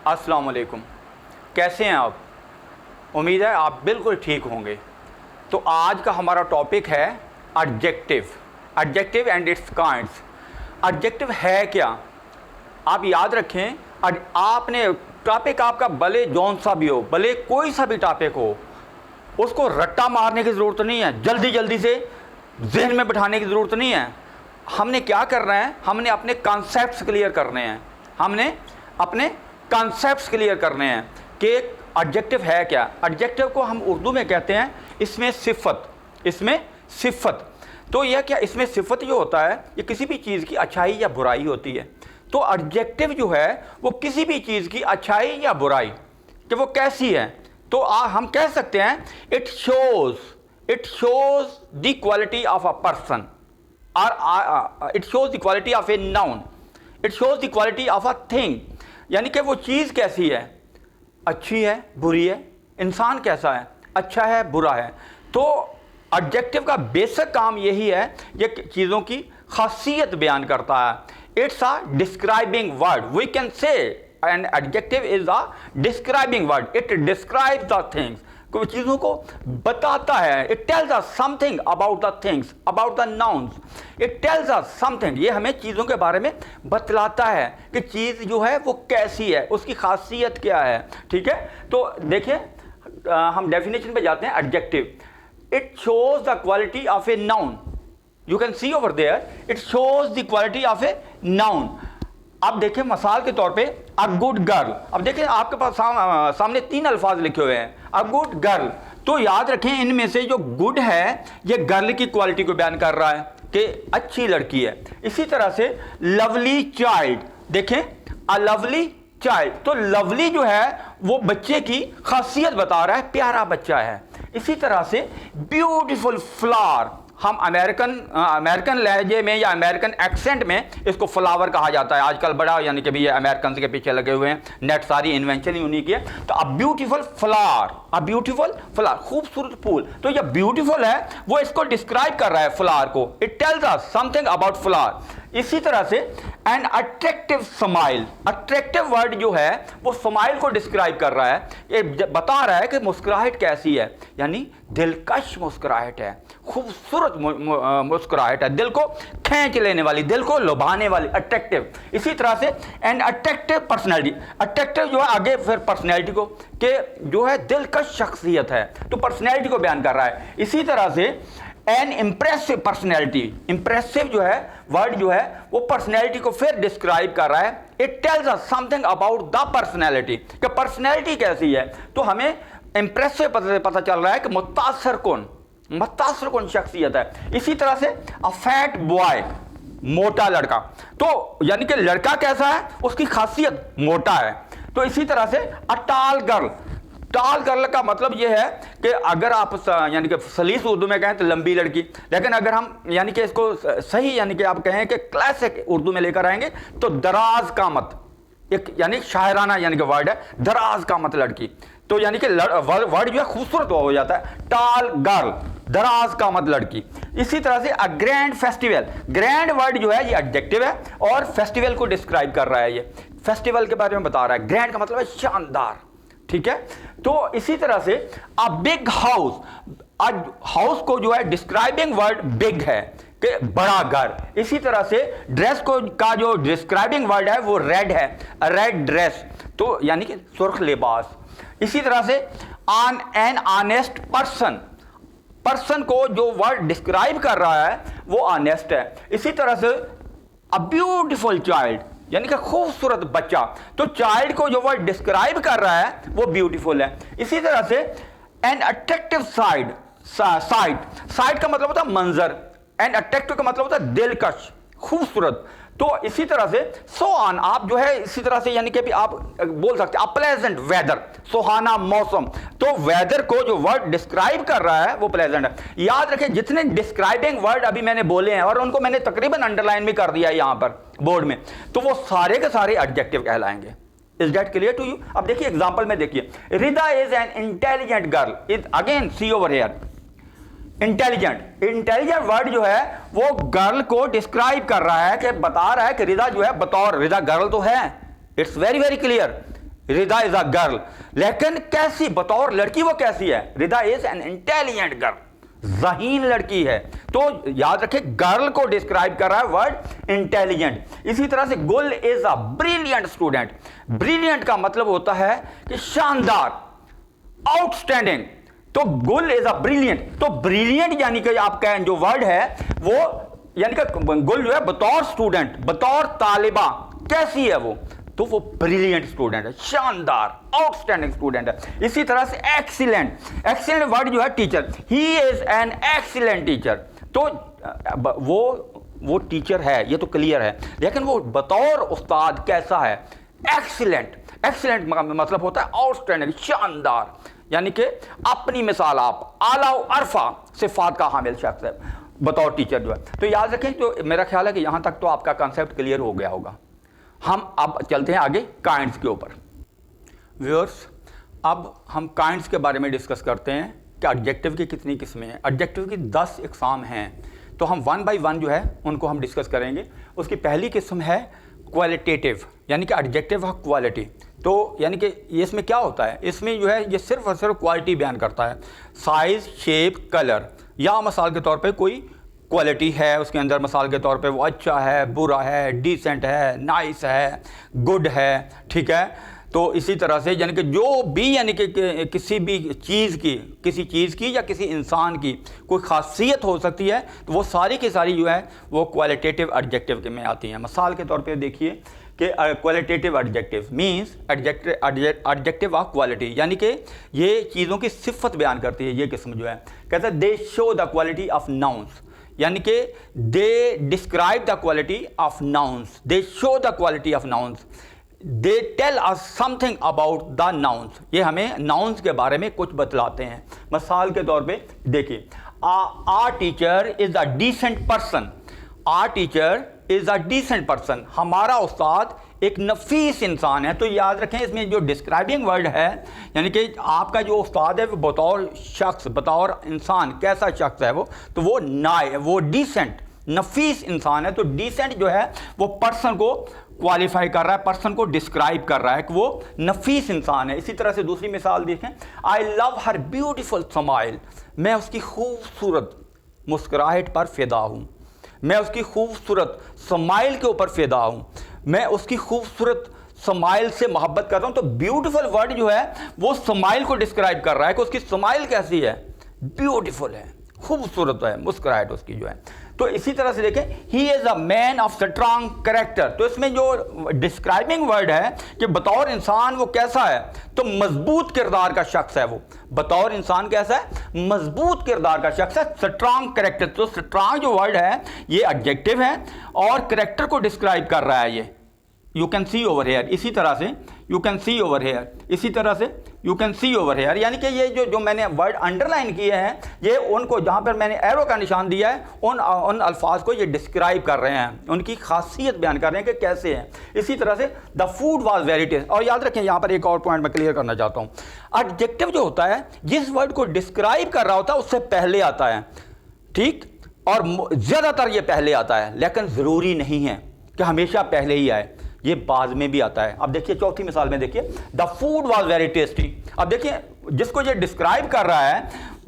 अस्सलाम वालेकुम। कैसे हैं आप? उम्मीद है आप बिल्कुल ठीक होंगे। तो आज का हमारा टॉपिक है adjective and it's kinds. Adjective है क्या? आप याद रखें, आपने टॉपिक आपका भले जौन सा भी हो, भले कोई सा भी टॉपिक हो, उसको रट्टा मारने की ज़रूरत नहीं है, जल्दी जल्दी से जहन में बिठाने की ज़रूरत नहीं है। हमने क्या करना है, हमने अपने कॉन्सेप्ट्स क्लियर करने हैं। हमने अपने कॉन्सेप्ट्स क्लियर करने हैं कि एडजेक्टिव है क्या। एडजेक्टिव को हम उर्दू में कहते हैं इसमें सिफत। तो यह क्या, इसमें सिफत जो होता है ये किसी भी चीज़ की अच्छाई या बुराई होती है। तो एडजेक्टिव जो है वो किसी भी चीज़ की अच्छाई या बुराई कि वो कैसी है, तो हम कह सकते हैं it shows the quality of a person, और it shows the quality of a noun, it shows the quality of a thing. यानी कि वो चीज़ कैसी है, अच्छी है, बुरी है, इंसान कैसा है, अच्छा है, बुरा है। तो एडजेक्टिव का बेसिक काम यही है, ये चीज़ों की खासियत बयान करता है। It's a describing word, we can say an adjective is a describing word. It describes the things, कोई चीज़ों को बताता है। It tells us something about the things, about the nouns. It tells us something, ये हमें चीज़ों के बारे में बतलाता है कि चीज़ जो है वो कैसी है, उसकी खासियत क्या है। ठीक है, तो देखिए हम डेफिनेशन पे जाते हैं। Adjective, it shows the quality of a noun. You can see over there, it shows the quality of a noun. अब देखिए मिसाल के तौर पे अ गुड गर्ल। अब देखिए आपके पास सामने 3 अल्फाज लिखे हुए हैं, अ गुड गर्ल। तो याद रखें इनमें से जो गुड है ये गर्ल की क्वालिटी को बयान कर रहा है कि अच्छी लड़की है। इसी तरह से लवली चाइल्ड, देखें अ लवली चाइल्ड, तो लवली जो है वो बच्चे की खासियत बता रहा है, प्यारा बच्चा है। इसी तरह से ब्यूटीफुल फ्लावर, हम अमेरिकन लहजे में या अमेरिकन एक्सेंट में इसको फ्लावर कहा जाता है आजकल बड़ा, यानी कि भी ये अमेरिकन के पीछे लगे हुए हैं, नेट सारी इन्वेंशन ही उन्हीं की है। तो अ ब्यूटीफुल फ्लावर, खूबसूरत फूल। तो ये ब्यूटीफुल है, वो इसको डिस्क्राइब कर रहा है फ्लावर को। It tells us something about flower. इसी तरह से an attractive smile, attractive word जो है वो स्माइल को डिस्क्राइब कर रहा है, ये बता रहा है कि मुस्कुराहट कैसी है, यानी दिलकश मुस्कुराहट है, खूबसूरत मुस्कुराहट है, दिल को खींच लेने वाली, दिल को लुभाने वाली, अट्रैक्टिव। इसी तरह से एन अट्रैक्टिव पर्सनैलिटी, अट्रैक्टिव जो है आगे फिर पर्सनैलिटी को कि जो है दिलकश शख्सियत है, तो पर्सनैलिटी को बयान कर रहा है। इसी तरह से एन इम्प्रेसिव पर्सनैलिटी, इम्प्रेसिव जो है वर्ड जो है वो पर्सनैलिटी को फिर डिस्क्राइब कर रहा है। It tells us something about the personality, कि पर्सनैलिटी कैसी है। तो हमें इम्प्रेसिव पता चल रहा है कि मुतासर कौन शख्सियत है। इसी तरह से अ फैट बॉय, मोटा लड़का, तो यानी कि लड़का कैसा है, उसकी खासियत मोटा है। तो इसी तरह से अ टाल गर्ल का मतलब यह है कि अगर आप यानी कि सलीस उर्दू में कहें तो लंबी लड़की, लेकिन अगर हम यानी कि इसको सही यानी कि आप कहें कि क्लासिक उर्दू में लेकर आएंगे तो दराज कामत, एक यानी शायराना यानी कि वर्ड है, दराज कामत लड़की। तो यानी कि वर्ड जो है खूबसूरत हो जाता है, टाल गर्ल, दराज कामत लड़की। इसी तरह से a grand festival, grand word जो है ये एडजेक्टिव है और फेस्टिवल को डिस्क्राइब कर रहा है, ये फेस्टिवल के बारे में बता रहा है। ग्रैंड का मतलब है शानदार, ठीक है। तो इसी तरह से अ बिग हाउस, हाउस को जो है डिस्क्राइबिंग वर्ड बिग है कि बड़ा घर। इसी तरह से ड्रेस को का जो डिस्क्राइबिंग वर्ड है वो रेड है, रेड ड्रेस, तो यानी कि सुर्ख लिबास। इसी तरह से ऑन एन ऑनेस्ट पर्सन को जो वर्ड डिस्क्राइब कर रहा है वो ऑनेस्ट है। इसी तरह से अ ब्यूटीफुल चाइल्ड, यानी कि खूबसूरत बच्चा, तो चाइल्ड को जो वर्ड डिस्क्राइब कर रहा है वो ब्यूटीफुल है। इसी तरह से एन अट्रैक्टिव साइट का मतलब होता है मंजर, एन अट्रैक्टिव का मतलब होता है दिलकश, खूबसूरत। तो इसी तरह से सो ऑन, आप जो है इसी तरह से यानी कि आप बोल सकते हैं प्लेजेंट वेदर, सुहाना मौसम। तो वेदर को जो वर्ड डिस्क्राइब कर रहा है वो प्लेजेंट है। याद रखें जितने डिस्क्राइबिंग वर्ड अभी मैंने बोले हैं और उनको मैंने तकरीबन अंडरलाइन भी कर दिया है यहाँ पर बोर्ड में, तो वो सारे के सारे एडजेक्टिव कहलाएंगे। Is that clear to you? अब देखिए एग्जाम्पल में देखिए, Rida is an intelligent girl, is again see over here, intelligent word जो है वो गर्ल को डिस्क्राइब कर रहा है, कि बता रहा है कि रिदा जो है बतौर, रिदा गर्ल तो है, it's very very clear, Rida is a girl, लेकिन कैसी, बतौर लड़की वो कैसी है? Rida is an intelligent girl, ज़हीन लड़की है। तो याद रखें, गर्ल को डिस्क्राइब कर रहा है वर्ड इंटेलिजेंट। इसी तरह से गुल is a brilliant student. Brilliant का मतलब होता है कि शानदार, आउटस्टैंडिंग। तो गुल इज अ ब्रिलियंट, तो ब्रिलियंट यानी कि आपका जो वर्ड है वो, यानी कि गुल जो है बतौर स्टूडेंट, बतौर तालिबा कैसी है वो? तो वो ब्रिलियंट स्टूडेंट है, शानदार, आउटस्टैंडिंग स्टूडेंट है। इसी तरह से एक्सीलेंट, एक्सीलेंट वर्ड जो है teacher, he is an excellent teacher. तो वो टीचर है, ये तो क्लियर है, लेकिन वो बतौर उस्ताद कैसा है? एक्सीलेंट। एक्सीलेंट मतलब होता है आउटस्टैंडिंग, शानदार, यानी कि अपनी मिसाल आप, आला अरफा सिफात का हामिल शख्स है बतौर टीचर जो है। तो याद रखें, जो मेरा ख्याल है कि यहां तक तो आपका कॉन्सेप्ट क्लियर हो गया होगा। हम अब चलते हैं आगे काइंड्स के ऊपर। व्यूअर्स, अब हम काइंड्स के बारे में डिस्कस करते हैं कि एडजेक्टिव की कितनी किस्में हैं। एडजेक्टिव की 10 इकसाम हैं, तो हम वन बाय वन जो है उनको हम डिस्कस करेंगे। उसकी पहली किस्म है क्वालिटेटिव, यानी कि एडजेक्टिव ऑफ क्वालिटी। तो यानी कि इसमें क्या होता है? इसमें जो है ये सिर्फ और सिर्फ क्वालिटी बयान करता है, साइज़, शेप, कलर, या मिसाल के तौर पे कोई क्वालिटी है उसके अंदर, मिसाल के तौर पे वो अच्छा है, बुरा है, डिसेंट है, नाइस है, गुड है, ठीक है। तो इसी तरह से यानी कि जो भी, यानी कि किसी भी चीज़ की, किसी चीज़ की या किसी इंसान की कोई खासियत हो सकती है, तो वो सारी की सारी जो है वो क्वालिटेटिव एडजेक्टिव के में आती हैं। मिसाल के तौर पे देखिए कि qualitative adjective means adjective of quality, यानी कि ये चीज़ों की सिफत बयान करती है। ये किस्म जो है कहते हैं they show the quality of nouns, यानी कि they describe the quality of nouns, they show the quality of nouns, they tell us something about the nouns, ये हमें नाउन्स के बारे में कुछ बतलाते हैं। मिसाल के तौर पे देखिए, a teacher is a decent person, a teacher is a decent person, हमारा उस्ताद एक नफीस इंसान है। तो याद रखें, इसमें जो डिस्क्राइबिंग वर्ड है, यानी कि आपका जो उस्ताद है वो बतौर शख्स, बतौर इंसान कैसा शख्स है वो डिसेंट, नफीस इंसान है। तो डिसेंट जो है वो पर्सन को क्वालिफाई कर रहा है, पर्सन को डिस्क्राइब कर रहा है कि वो नफीस इंसान है। इसी तरह से दूसरी मिसाल देखें, I love her beautiful smile, मैं उसकी खूबसूरत मुस्कुराहट पर फिदा हूँ, मैं उसकी खूबसूरत स्माइल के ऊपर फिदा हूँ, मैं उसकी खूबसूरत स्माइल से मोहब्बत कर रहा हूँ। तो ब्यूटीफुल वर्ड जो है वो स्माइल को डिस्क्राइब कर रहा है कि उसकी स्माइल कैसी है, ब्यूटीफुल है, खूबसूरत है, मुस्कुराहट उसकी जो है। तो इसी तरह से देखें, he is a man of strong character, तो इसमें जो डिस्क्राइबिंग वर्ड है कि बतौर इंसान वो कैसा है, तो मजबूत किरदार का शख्स है वो, बतौर इंसान कैसा है, मजबूत किरदार का शख्स है, स्ट्रांग कैरेक्टर। तो स्ट्रांग जो वर्ड है ये एडजेक्टिव है और कैरेक्टर को डिस्क्राइब कर रहा है। ये you can see over hair, इसी तरह से you can see over hair, इसी तरह से you can see over hair, यानी कि ये जो मैंने वर्ड अंडरलाइन किए हैं, ये उनको जहाँ पर मैंने एरो का निशान दिया है उन अल्फाज को ये डिस्क्राइब कर रहे हैं, उनकी खासियत बयान कर रहे हैं कि कैसे हैं। इसी तरह से the food was very tasty. और याद रखें, यहाँ पर एक और पॉइंट मैं क्लियर करना चाहता हूँ, एडजेक्टिव जो होता है जिस वर्ड को डिस्क्राइब कर रहा होता है उससे पहले आता है, ठीक, और ज़्यादातर ये पहले आता है, लेकिन ज़रूरी नहीं है कि हमेशा पहले ही आए, ये बाद में भी आता है। अब देखिए चौथी मिसाल में देखिए, the food was very tasty. अब देखिए जिसको ये डिस्क्राइब कर रहा है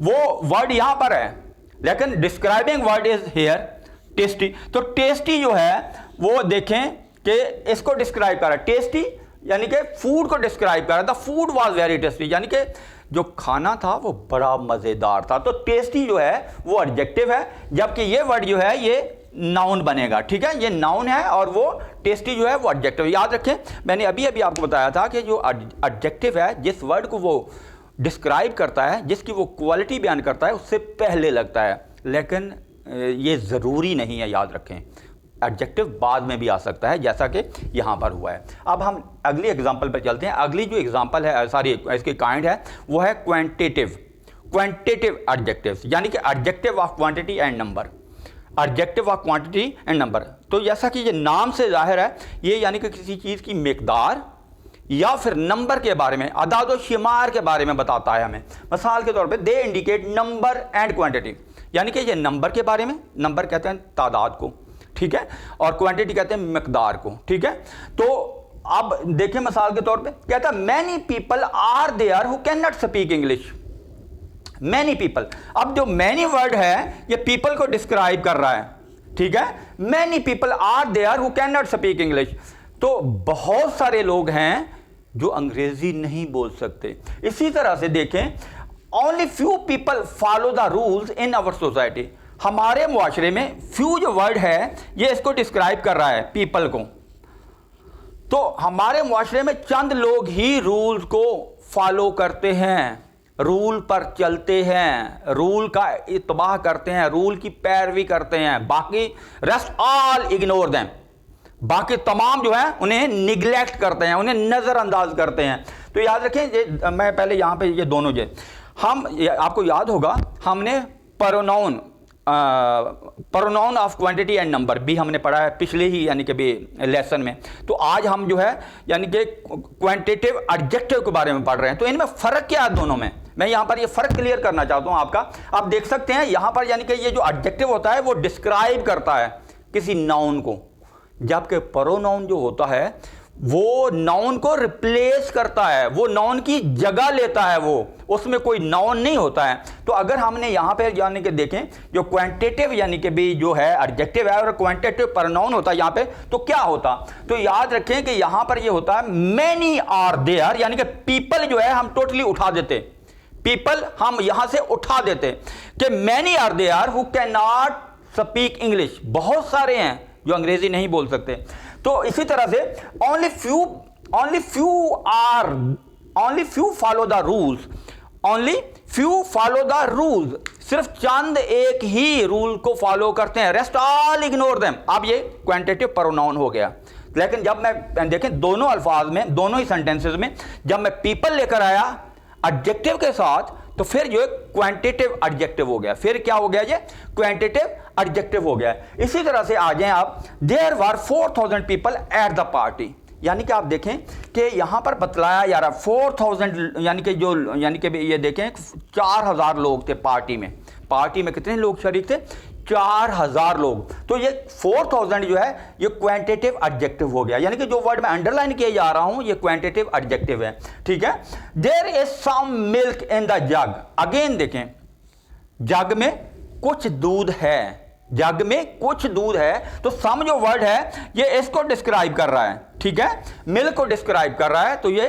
वो वर्ड यहां पर है, लेकिन describing word is here tasty. तो टेस्टी जो है वो देखें कि इसको डिस्क्राइब कर रहा है, टेस्टी यानी कि फूड को डिस्क्राइब कर रहा है। The food was very tasty, यानी कि जो खाना था वो बड़ा मज़ेदार था। तो टेस्टी जो है वो एडजेक्टिव है, जबकि ये वर्ड जो है ये नाउन बनेगा, ठीक है, ये नाउन है और वो टेस्टी जो है वो एडजेक्टिव। याद रखें, मैंने अभी आपको बताया था कि जो एडजेक्टिव है जिस वर्ड को वो डिस्क्राइब करता है, जिसकी वो क्वालिटी बयान करता है, उससे पहले लगता है, लेकिन ये ज़रूरी नहीं है। याद रखें, एडजेक्टिव बाद में भी आ सकता है, जैसा कि यहाँ पर हुआ है। अब हम अगली एग्जाम्पल पर चलते हैं। अगली जो एग्जाम्पल है, इसकी काइंड है, वो है क्वांटिटेटिव एडजेक्टिव, यानी कि adjective of quantity and number, adjective of quantity and number. तो जैसा कि ये नाम से जाहिर है, ये यानी कि किसी चीज़ की मिकदार या फिर नंबर के बारे में, अदाद व शुमार के बारे में बताता है हमें। मिसाल के तौर पे they indicate number and quantity, यानी कि ये नंबर के बारे में, नंबर कहते हैं तादाद को, ठीक है, और क्वांटिटी कहते हैं मिकदार को, ठीक है। तो अब देखिए मिसाल के तौर पे कहता है many people are there who can not speak English. Many people, अब जो मैनी वर्ड है ये पीपल को डिस्क्राइब कर रहा है, ठीक है। Many people are there who can not speak English, तो बहुत सारे लोग हैं जो अंग्रेजी नहीं बोल सकते। इसी तरह से देखें, only few people follow the rules in our society, हमारे मुआशरे में फ्यू जो वर्ड है ये इसको डिस्क्राइब कर रहा है पीपल को। तो हमारे मुआशरे में चंद लोग ही रूल्स को फॉलो करते हैं, रूल पर चलते हैं, रूल का इत्तबा करते हैं, रूल की पैरवी करते हैं, बाकी रेस्ट ऑल इग्नोर देम, बाकी तमाम जो है उन्हें निगलेक्ट करते हैं, उन्हें नज़रअंदाज करते हैं। तो याद रखें ये मैं पहले यहाँ पे ये दोनों जो हम आपको याद होगा हमने pronoun of quantity and number भी हमने पढ़ा है पिछले ही यानी कि भी लेसन में। तो आज हम जो है यानी कि क्वांटिटेटिव एडजेक्टिव के बारे में पढ़ रहे हैं। तो इनमें फ़र्क क्या है दोनों में, मैं यहाँ पर ये फ़र्क क्लियर करना चाहता हूँ आपका। आप देख सकते हैं यहाँ पर यानी कि ये जो एडजेक्टिव होता है वो डिस्क्राइब करता है किसी नाउन को, जबकि प्रोनाउन जो होता है वो नाउन को रिप्लेस करता है, वो नाउन की जगह लेता है, वो उसमें कोई नाउन नहीं होता है। तो अगर हमने यहाँ पे यानी कि देखें जो क्वांटिटेटिव यानी कि भी जो है एडजेक्टिव है और क्वांटिटेटिव प्रोनाउन होता है यहाँ पे, तो क्या होता, तो याद रखें कि यहाँ पर ये होता है मैनी आर देयर, यानी कि पीपल जो है हम टोटली उठा देते, पीपल हम यहां से उठा देते कि many are there who can not speak English, बहुत सारे हैं जो अंग्रेजी नहीं बोल सकते। तो इसी तरह से only few follow the rules, only few follow the rules, सिर्फ चंद एक ही रूल को फॉलो करते हैं, रेस्ट ऑल इग्नोर देम। अब ये क्वांटिटेटिव प्रोनाउन हो गया। लेकिन जब मैं देखें दोनों अल्फाज में, दोनों ही सेंटेंसेस में जब मैं पीपल लेकर आया एडजेक्टिव के साथ, तो फिर जो क्वांटिटेटिव एडजेक्टिव हो गया, फिर क्या हो गया, ये क्वांटिटेटिव एडजेक्टिव हो गया। इसी तरह से आ जाएं आप, there were 4000 people at the party, यानी कि आप देखें कि यहां पर बतलाया यार 4000 यानी कि जो यानी कि ये देखें 4000 लोग थे पार्टी में। पार्टी में कितने लोग शरीक थे, 4000 लोग। तो ये 4000 जो है ये क्वांटिटेटिव एडजेक्टिव हो गया, यानी कि जो वर्ड मैं अंडरलाइन किए जा रहा हूं ये क्वांटिटेटिव एडजेक्टिव है, ठीक है। There is some milk in the jug, again देखें जग में कुछ दूध है, जग में कुछ दूध है, तो सम जो वर्ड है ये इसको डिस्क्राइब कर रहा है, ठीक है, मिल्क को डिस्क्राइब कर रहा है, तो ये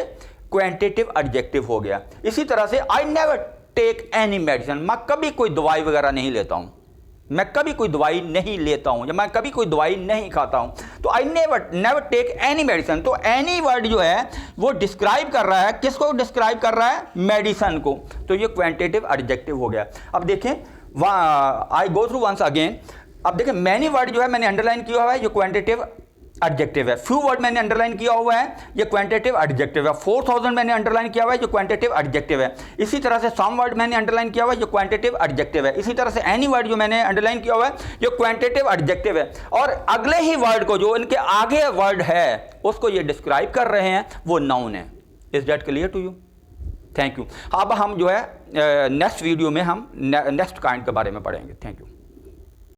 क्वांटिटेटिव एडजेक्टिव हो गया। इसी तरह से I never take any medicine, मैं कभी कोई दवाई वगैरह नहीं लेता हूं, मैं कभी कोई दवाई नहीं लेता हूं, या मैं कभी कोई दवाई नहीं खाता हूं। तो I never take any medicine, तो एनी वर्ड जो है वो डिस्क्राइब कर रहा है, किसको डिस्क्राइब कर रहा है, मेडिसिन को, तो ये क्वांटिटेटिव एडजेक्टिव हो गया। अब देखें आई गो थ्रू वंस अगेन, अब देखें मैनी वर्ड जो है मैंने अंडरलाइन किया हुआ है, ये क्वांटिटेटिव एडजेक्टिव है। फ्यू वर्ड मैंने अंडरलाइन किया हुआ है, ये क्वांटिटेटिव एडजेक्टिव है। 4000 मैंने अंडरलाइन किया हुआ है, जो क्वांटिटेटिव एडजेक्टिव है। इसी तरह से सम वर्ड मैंने अंडरलाइन किया हुआ है, जो क्वांटिटेटिव एडजेक्टिव है। इसी तरह से एनी वर्ड जो मैंने अंडरलाइन किया हुआ है, जो क्वांटिटेटिव एडजेक्टिव है। और अगले ही वर्ड को जो इनके आगे वर्ड है उसको ये डिस्क्राइब कर रहे हैं, वो नाउन है। Is that clear to you? Thank you. अब हम जो है नेक्स्ट वीडियो में हम नेक्स्ट काइंड के बारे में पढ़ेंगे। Thank you.